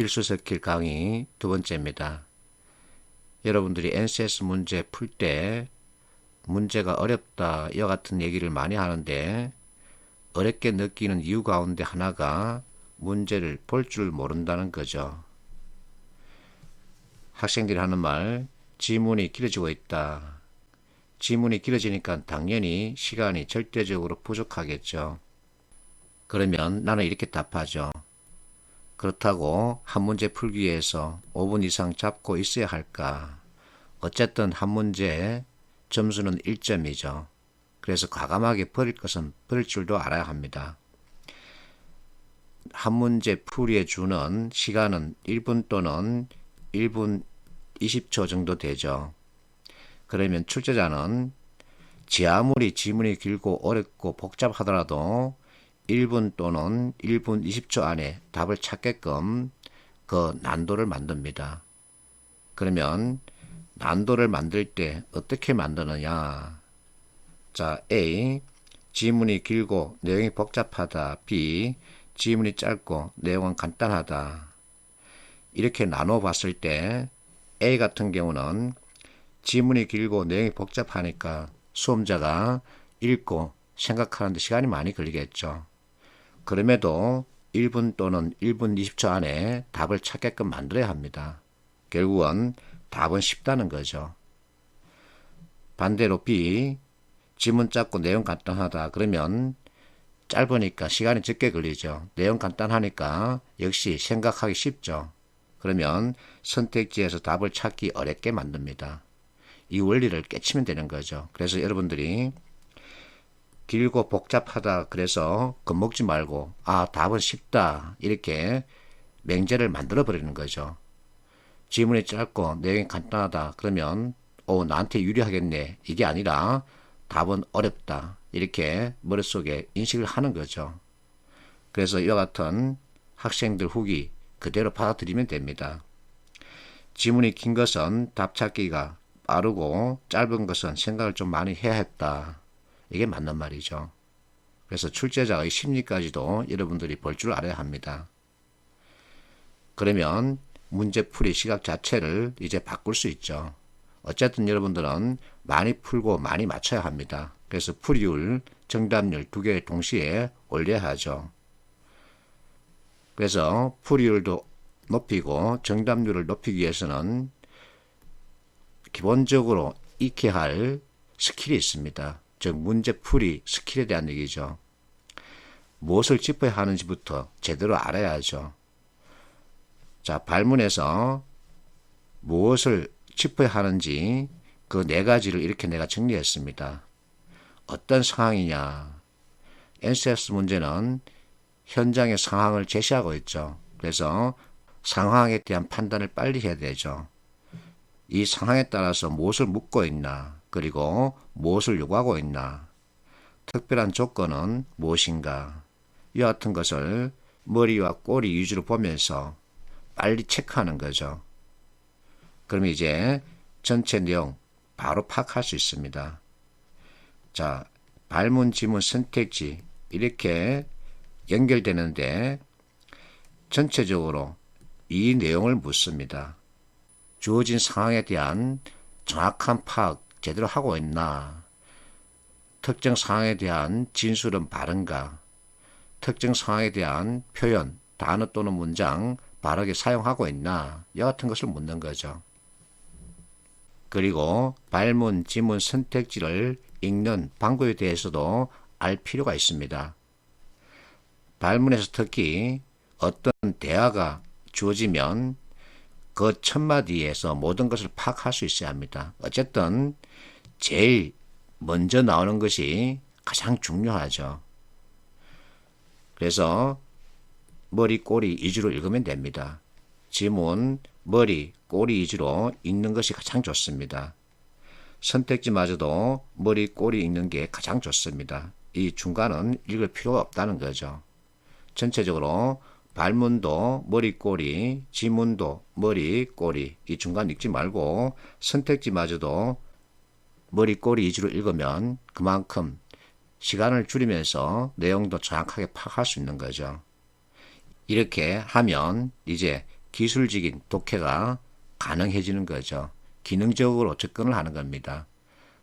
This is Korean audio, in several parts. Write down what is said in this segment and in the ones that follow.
필수 스킬 강의 두 번째입니다. 여러분들이 NCS 문제 풀 때 문제가 어렵다 이와 같은 얘기를 많이 하는데 어렵게 느끼는 이유 가운데 하나가 문제를 볼 줄 모른다는 거죠. 학생들이 하는 말, 지문이 길어지고 있다. 지문이 길어지니까 당연히 시간이 절대적으로 부족하겠죠. 그러면 나는 이렇게 답하죠. 그렇다고 한 문제 풀기 위해서 5분 이상 잡고 있어야 할까? 어쨌든 한 문제의 점수는 1점이죠. 그래서 과감하게 버릴 것은 버릴 줄도 알아야 합니다. 한 문제 풀이에 주는 시간은 1분 또는 1분 20초 정도 되죠. 그러면 출제자는 아무리 지문이 길고 어렵고 복잡하더라도 1분 또는 1분 20초 안에 답을 찾게끔 그 난도를 만듭니다. 그러면 난도를 만들 때 어떻게 만드느냐? 자, A. 지문이 길고 내용이 복잡하다. B. 지문이 짧고 내용은 간단하다. 이렇게 나눠 봤을 때 A 같은 경우는 지문이 길고 내용이 복잡하니까 수험자가 읽고 생각하는데 시간이 많이 걸리겠죠. 그럼에도 1분 또는 1분 20초 안에 답을 찾게끔 만들어야 합니다. 결국은 답은 쉽다는 거죠. 반대로 B, 지문 짧고 내용 간단하다. 그러면 짧으니까 시간이 적게 걸리죠. 내용 간단하니까 역시 생각하기 쉽죠. 그러면 선택지에서 답을 찾기 어렵게 만듭니다. 이 원리를 깨치면 되는 거죠. 그래서 여러분들이 길고 복잡하다 그래서 겁먹지 말고 답은 쉽다 이렇게 맹제를 만들어 버리는 거죠. 지문이 짧고 내용이 간단하다 그러면 나한테 유리하겠네 이게 아니라 답은 어렵다 이렇게 머릿속에 인식을 하는 거죠. 그래서 이와 같은 학생들 후기 그대로 받아들이면 됩니다. 지문이 긴 것은 답 찾기가 빠르고 짧은 것은 생각을 좀 많이 해야 했다. 이게 맞는 말이죠. 그래서 출제자의 심리까지도 여러분들이 볼 줄 알아야 합니다. 그러면 문제풀이 시각 자체를 이제 바꿀 수 있죠. 어쨌든 여러분들은 많이 풀고 많이 맞춰야 합니다. 그래서 풀이율, 정답률 두 개 동시에 올려야 하죠. 그래서 풀이율도 높이고 정답률을 높이기 위해서는 기본적으로 익혀야 할 스킬이 있습니다. 즉 문제풀이 스킬에 대한 얘기죠. 무엇을 짚어야 하는지부터 제대로 알아야죠. 자, 발문에서 무엇을 짚어야 하는지 그 네 가지를 이렇게 내가 정리했습니다. 어떤 상황이냐? NCS 문제는 현장의 상황을 제시하고 있죠. 그래서 상황에 대한 판단을 빨리 해야 되죠. 이 상황에 따라서 무엇을 묻고 있나, 그리고 무엇을 요구하고 있나, 특별한 조건은 무엇인가, 이와 같은 것을 머리와 꼬리 위주로 보면서 빨리 체크하는 거죠. 그럼 이제 전체 내용 바로 파악할 수 있습니다. 자, 발문, 지문, 선택지 이렇게 연결되는데 전체적으로 이 내용을 묻습니다. 주어진 상황에 대한 정확한 파악 제대로 하고 있나? 특정 상황에 대한 진술은 바른가? 특정 상황에 대한 표현, 단어 또는 문장 바르게 사용하고 있나? 이와 같은 것을 묻는 거죠. 그리고 발문, 지문, 선택지를 읽는 방법에 대해서도 알 필요가 있습니다. 발문에서 특히 어떤 대화가 주어지면 그 첫 마디에서 모든 것을 파악할 수 있어야 합니다. 어쨌든 제일 먼저 나오는 것이 가장 중요하죠. 그래서 머리, 꼬리 위주로 읽으면 됩니다. 지문, 머리, 꼬리 위주로 읽는 것이 가장 좋습니다. 선택지마저도 머리, 꼬리 읽는 게 가장 좋습니다. 이 중간은 읽을 필요가 없다는 거죠. 전체적으로 발문도 머리, 꼬리, 지문도 머리, 꼬리 이 중간 읽지 말고 선택지마저도 머리, 꼬리 위주로 읽으면 그만큼 시간을 줄이면서 내용도 정확하게 파악할 수 있는 거죠. 이렇게 하면 이제 기술적인 독해가 가능해지는 거죠. 기능적으로 접근을 하는 겁니다.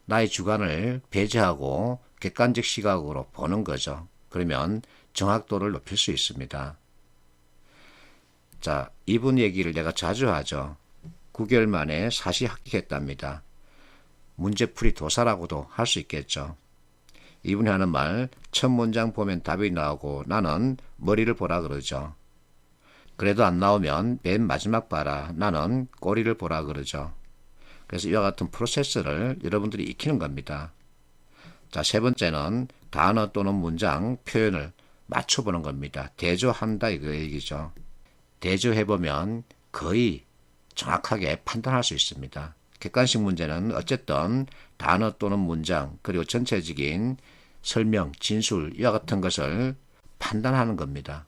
나의 주관을 배제하고 객관적 시각으로 보는 거죠. 그러면 정확도를 높일 수 있습니다. 자, 이분 얘기를 내가 자주 하죠. 9개월 만에 사시 합격했답니다. 문제풀이 도사라고도 할 수 있겠죠. 이분이 하는 말, 첫 문장 보면 답이 나오고 나는 머리를 보라 그러죠. 그래도 안 나오면 맨 마지막 봐라. 나는 꼬리를 보라 그러죠. 그래서 이와 같은 프로세스를 여러분들이 익히는 겁니다. 자, 세 번째는 단어 또는 문장 표현을 맞춰보는 겁니다. 대조한다 이거 얘기죠. 대조해보면 거의 정확하게 판단할 수 있습니다. 객관식 문제는 어쨌든 단어 또는 문장 그리고 전체적인 설명, 진술 이와 같은 것을 판단하는 겁니다.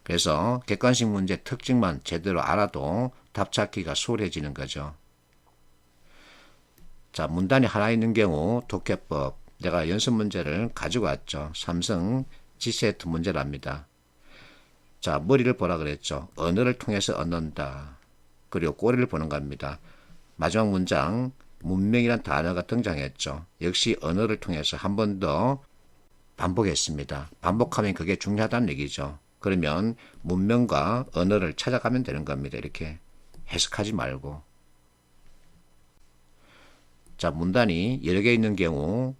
그래서 객관식 문제 특징만 제대로 알아도 답 찾기가 수월해지는 거죠. 자, 문단이 하나 있는 경우 독해법 내가 연습 문제를 가지고 왔죠. 삼성 G세트 문제랍니다. 자, 머리를 보라 그랬죠. 언어를 통해서 얻는다. 그리고 꼬리를 보는 겁니다. 마지막 문장 문명이란 단어가 등장했죠. 역시 언어를 통해서 한 번 더 반복했습니다. 반복하면 그게 중요하다는 얘기죠. 그러면 문명과 언어를 찾아가면 되는 겁니다. 이렇게 해석하지 말고. 자, 문단이 여러 개 있는 경우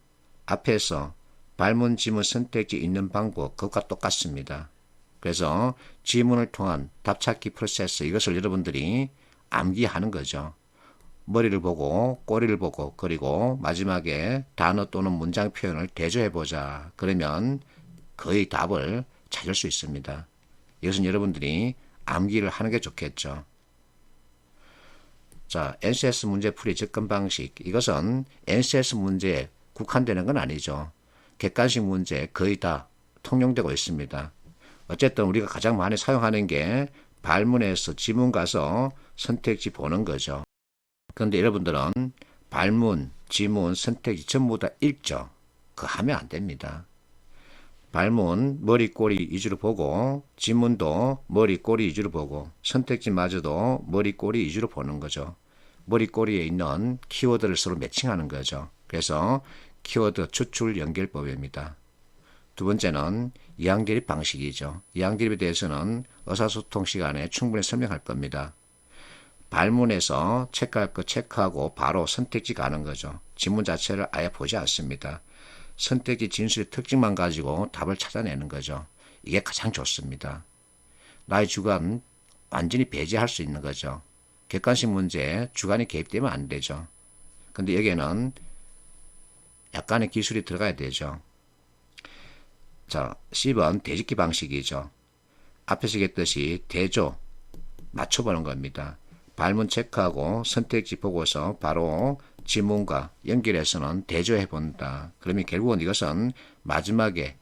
앞에서 발문, 지문 선택지 있는 방법 그것과 똑같습니다. 그래서 지문을 통한 답찾기 프로세스 이것을 여러분들이 암기하는 거죠. 머리를 보고 꼬리를 보고 그리고 마지막에 단어 또는 문장 표현을 대조해보자. 그러면 거의 답을 찾을 수 있습니다. 이것은 여러분들이 암기를 하는 게 좋겠죠. 자, NCS 문제풀이 접근 방식 이것은 NCS 문제에 국한되는 건 아니죠. 객관식 문제 거의 다 통용되고 있습니다. 어쨌든 우리가 가장 많이 사용하는 게 발문에서 지문 가서 선택지 보는 거죠. 그런데 여러분들은 발문, 지문, 선택지 전부 다 읽죠. 그거 하면 안 됩니다. 발문, 머리, 꼬리 위주로 보고 지문도 머리, 꼬리 위주로 보고 선택지마저도 머리, 꼬리 위주로 보는 거죠. 머리, 꼬리에 있는 키워드를 서로 매칭하는 거죠. 그래서 키워드 추출 연결법입니다. 두 번째는 이항대립 방식이죠. 이항대립에 대해서는 의사소통 시간에 충분히 설명할 겁니다. 발문에서 체크할 거 체크하고 바로 선택지 가는 거죠. 지문 자체를 아예 보지 않습니다. 선택지 진술의 특징만 가지고 답을 찾아내는 거죠. 이게 가장 좋습니다. 나의 주관 완전히 배제할 수 있는 거죠. 객관식 문제에 주관이 개입되면 안 되죠. 근데 여기에는 약간의 기술이 들어가야 되죠. 자, 10번 대집기 방식이죠. 앞에서 얘기했듯이 대조 맞춰보는 겁니다. 발문 체크하고 선택지 보고서 바로 지문과 연결해서는 대조해 본다. 그러면 결국은 이것은 마지막에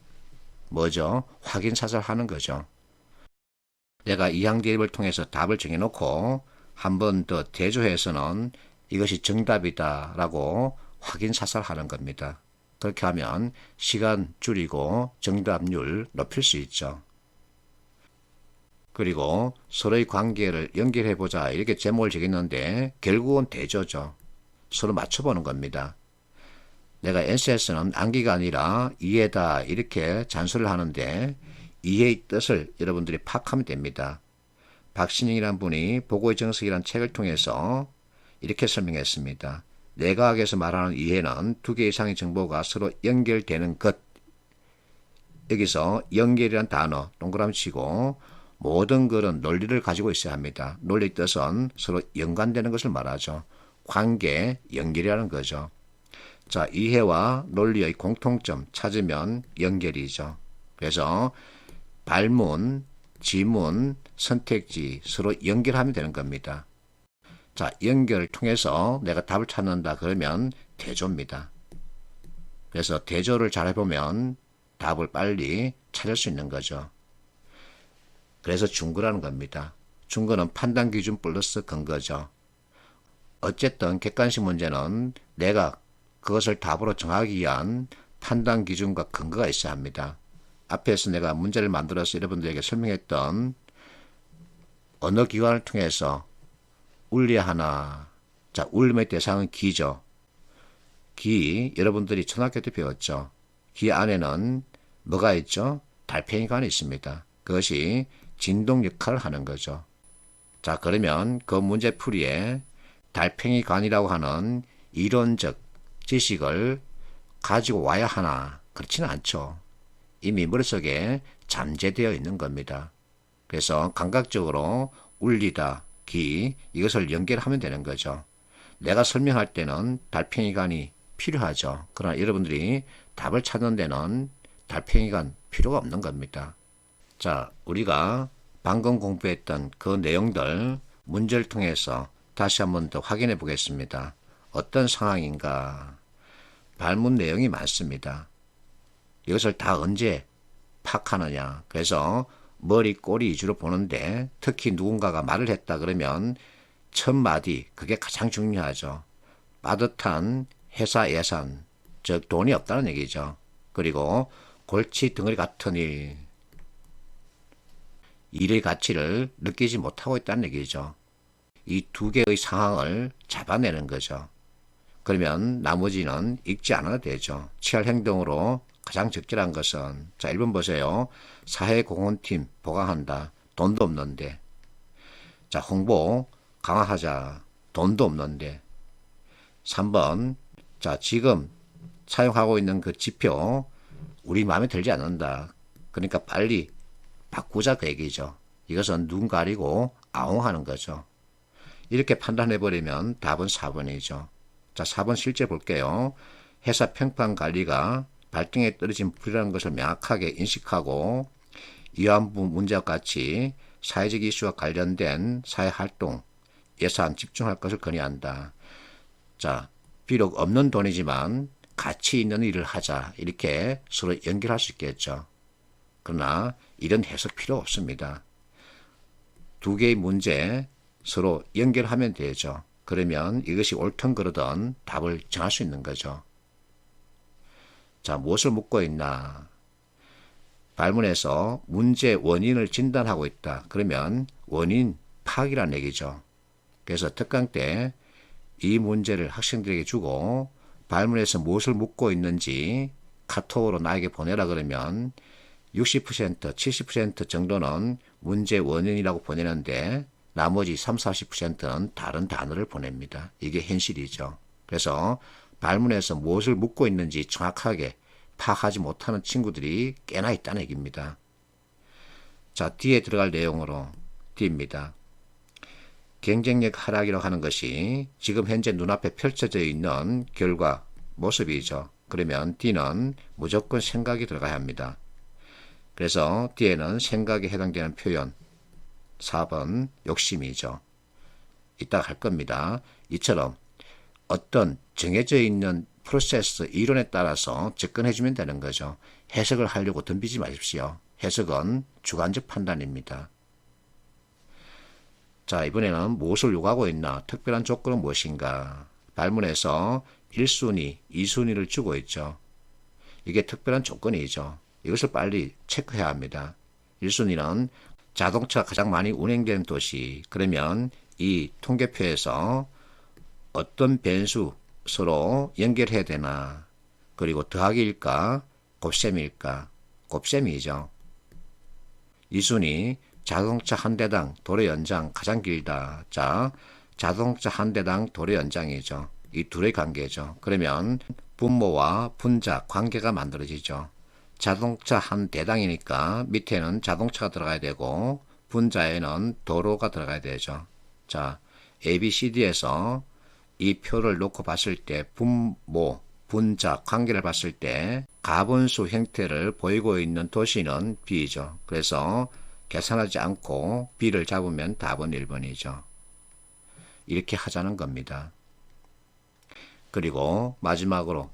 뭐죠? 확인 사살하는 거죠. 내가 이항 대입을 통해서 답을 정해놓고 한 번 더 대조해서는 이것이 정답이다라고 확인 사살하는 겁니다. 그렇게 하면 시간 줄이고 정답률 높일 수 있죠. 그리고 서로의 관계를 연결해보자 이렇게 제목을 정했는데 결국은 대조죠. 서로 맞춰보는 겁니다. 내가 NCS는 암기가 아니라 이해다 이렇게 잔소리를 하는데 이해의 뜻을 여러분들이 파악하면 됩니다. 박신영이라는 분이 보고의 정석이라는 책을 통해서 이렇게 설명했습니다. 내과학에서 말하는 이해는 두 개 이상의 정보가 서로 연결되는 것. 여기서 연결이란 단어 동그라미 치고 모든 것은 논리를 가지고 있어야 합니다. 논리의 뜻은 서로 연관되는 것을 말하죠. 관계, 연결이라는 거죠. 자, 이해와 논리의 공통점 찾으면 연결이죠. 그래서 발문, 지문, 선택지 서로 연결하면 되는 겁니다. 자, 연결을 통해서 내가 답을 찾는다 그러면 대조입니다. 그래서 대조를 잘 해보면 답을 빨리 찾을 수 있는 거죠. 그래서 중거라는 겁니다. 중거는 판단 기준 플러스 근거죠. 어쨌든 객관식 문제는 내가 그것을 답으로 정하기 위한 판단 기준과 근거가 있어야 합니다. 앞에서 내가 문제를 만들어서 여러분들에게 설명했던 어느 기관을 통해서 울려야 하나. 자, 울림의 대상은 기죠. 기, 여러분들이 초등학교 때 배웠죠. 기 안에는 뭐가 있죠? 달팽이관이 있습니다. 그것이 진동 역할을 하는 거죠. 자, 그러면 그 문제풀이에 달팽이관이라고 하는 이론적 지식을 가지고 와야 하나? 그렇지는 않죠. 이미 머릿속에 잠재되어 있는 겁니다. 그래서 감각적으로 울리다, 기, 이것을 연결하면 되는 거죠. 내가 설명할 때는 달팽이관이 필요하죠. 그러나 여러분들이 답을 찾는 데는 달팽이관 필요가 없는 겁니다. 자, 우리가 방금 공부했던 그 내용들 문제를 통해서 다시 한번 더 확인해 보겠습니다. 어떤 상황인가? 발문 내용이 많습니다. 이것을 다 언제 파악하느냐? 그래서 머리, 꼬리 위주로 보는데 특히 누군가가 말을 했다 그러면 첫 마디, 그게 가장 중요하죠. 빠듯한 회사 예산, 즉 돈이 없다는 얘기죠. 그리고 골치 덩어리 같은 일의 가치를 느끼지 못하고 있다는 얘기죠. 이 두 개의 상황을 잡아내는 거죠. 그러면 나머지는 읽지 않아도 되죠. 취할 행동으로 가장 적절한 것은, 자, 1번 보세요. 사회공헌팀 보강한다. 돈도 없는데. 자, 홍보 강화하자. 돈도 없는데. 3번, 자, 지금 사용하고 있는 그 지표 우리 마음에 들지 않는다. 그러니까 빨리 바꾸자 그 얘기죠. 이것은 눈 가리고 아웅하는 거죠. 이렇게 판단해버리면 답은 4번이죠. 자, 4번 실제 볼게요. 회사 평판 관리가 발등에 떨어진 불이라는 것을 명확하게 인식하고 위안부 문제와 같이 사회적 이슈와 관련된 사회활동, 예산 집중할 것을 건의한다. 자, 비록 없는 돈이지만 가치 있는 일을 하자. 이렇게 서로 연결할 수 있겠죠. 그러나 이런 해석 필요 없습니다. 두 개의 문제 서로 연결하면 되죠. 그러면 이것이 옳든 그르든 답을 정할 수 있는 거죠. 자, 무엇을 묻고 있나? 발문에서 문제 원인을 진단하고 있다. 그러면 원인 파악이라는 얘기죠. 그래서 특강 때 이 문제를 학생들에게 주고 발문에서 무엇을 묻고 있는지 카톡으로 나에게 보내라 그러면 60%, 70% 정도는 문제 원인이라고 보내는데 나머지 30, 40%는 다른 단어를 보냅니다. 이게 현실이죠. 그래서 발문에서 무엇을 묻고 있는지 정확하게 파악하지 못하는 친구들이 꽤나 있다는 얘기입니다. 자, 뒤에 들어갈 내용으로 D입니다. 경쟁력 하락이라고 하는 것이 지금 현재 눈앞에 펼쳐져 있는 결과, 모습이죠. 그러면 D는 무조건 생각이 들어가야 합니다. 그래서 D에는 생각에 해당되는 표현, 4번 욕심이죠. 이따가 할 겁니다. 이처럼 어떤 정해져 있는 프로세스, 이론에 따라서 접근해주면 되는 거죠. 해석을 하려고 덤비지 마십시오. 해석은 주관적 판단입니다. 자, 이번에는 무엇을 요구하고 있나? 특별한 조건은 무엇인가? 발문에서 1순위, 2순위를 주고 있죠. 이게 특별한 조건이죠. 이것을 빨리 체크해야 합니다. 1순위는 자동차가 가장 많이 운행되는 도시. 그러면 이 통계표에서 어떤 변수 서로 연결해야 되나? 그리고 더하기일까? 곱셈일까? 곱셈이죠. 2순위, 자동차 한 대당 도로 연장 가장 길다. 자, 자동차 한 대당 도로 연장이죠. 이 둘의 관계죠. 그러면 분모와 분자 관계가 만들어지죠. 자동차 한 대당이니까 밑에는 자동차가 들어가야 되고 분자에는 도로가 들어가야 되죠. 자, ABCD에서 이 표를 놓고 봤을 때 분모, 분자 관계를 봤을 때 가분수 형태를 보이고 있는 도시는 B죠. 그래서 계산하지 않고 B를 잡으면 답은 1번이죠. 이렇게 하자는 겁니다. 그리고 마지막으로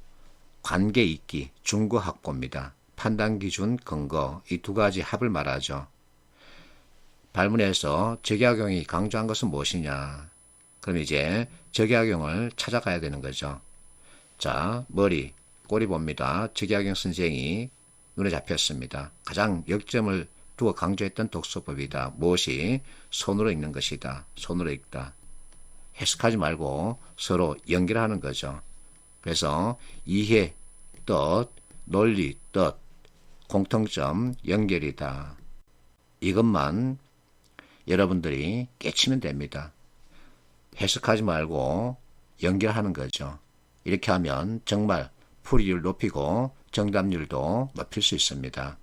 관계 있기, 중거 확보입니다. 판단 기준, 근거, 이 두 가지 합을 말하죠. 발문에서 적약용이 강조한 것은 무엇이냐? 그럼 이제 적약용을 찾아가야 되는 거죠. 자, 머리, 꼬리 봅니다. 적약용 선생이 눈에 잡혔습니다. 가장 역점을 두고 강조했던 독서법이다. 무엇이? 손으로 읽는 것이다. 손으로 읽다. 해석하지 말고 서로 연결하는 거죠. 그래서 이해, 뜻, 논리, 뜻, 공통점, 연결이다. 이것만 여러분들이 깨치면 됩니다. 해석하지 말고 연결하는 거죠. 이렇게 하면 정말 풀이율 높이고 정답률도 높일 수 있습니다.